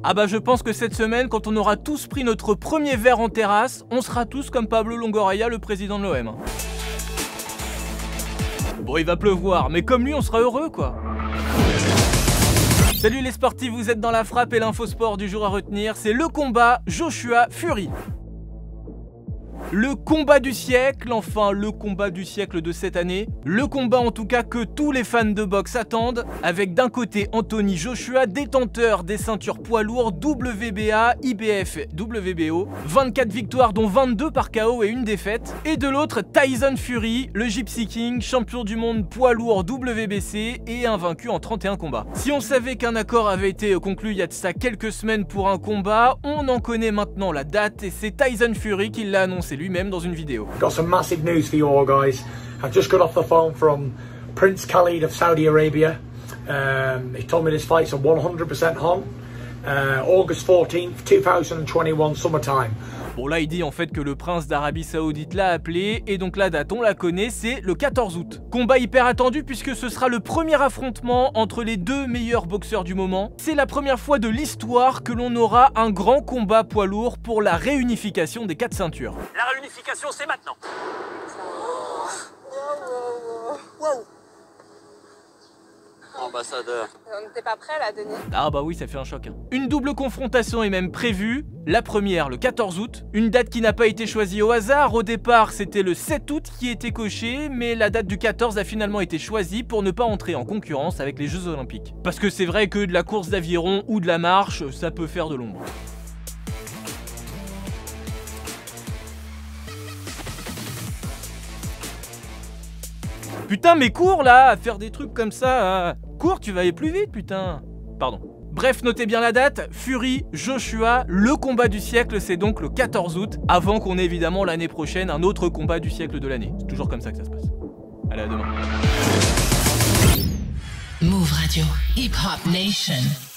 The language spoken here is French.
Ah bah je pense que cette semaine, quand on aura tous pris notre premier verre en terrasse, on sera tous comme Pablo Longoria, le président de l'OM. Bon, il va pleuvoir, mais comme lui, on sera heureux, quoi. Salut les sportifs, vous êtes dans la frappe et l'infosport du jour à retenir, c'est le combat Joshua Fury. Le combat du siècle, enfin le combat du siècle de cette année. Le combat en tout cas que tous les fans de boxe attendent, avec d'un côté Anthony Joshua, détenteur des ceintures poids lourds WBA, IBF, WBO, 24 victoires dont 22 par KO et une défaite. Et de l'autre Tyson Fury, le Gypsy King, champion du monde poids lourd WBC et invaincu en 31 combats. Si on savait qu'un accord avait été conclu il y a de ça quelques semaines pour un combat, on en connaît maintenant la date et c'est Tyson Fury qui l'a annoncé lui-même dans une vidéo. Got some massive news for you all, guys. I've just got off the phone from Prince Khalid of Saudi Arabia. He told me this fight's a 100% on. August 14th, 2021, summertime. Bon là il dit en fait que le prince d'Arabie Saoudite l'a appelé et donc la date on la connaît, c'est le 14 août. Combat hyper attendu puisque ce sera le premier affrontement entre les deux meilleurs boxeurs du moment. C'est la première fois de l'histoire que l'on aura un grand combat poids lourd pour la réunification des 4 ceintures. La réunification c'est maintenant. Wow. Ambassadeur. On n'était pas prêt là, Denis. Ah bah oui, ça fait un choc. Une double confrontation est même prévue. La première le 14 août, une date qui n'a pas été choisie au hasard. Au départ, c'était le 7 août qui était coché, mais la date du 14 a finalement été choisie pour ne pas entrer en concurrence avec les Jeux Olympiques. Parce que c'est vrai que de la course d'aviron ou de la marche, ça peut faire de l'ombre. Putain, mais cours là, à faire des trucs comme ça. Cours, tu vas aller plus vite, putain. Pardon. Bref, notez bien la date. Fury, Joshua, le combat du siècle, c'est donc le 14 août, avant qu'on ait évidemment l'année prochaine un autre combat du siècle de l'année. C'est toujours comme ça que ça se passe. Allez, à demain. Move Radio, Hip Hop Nation.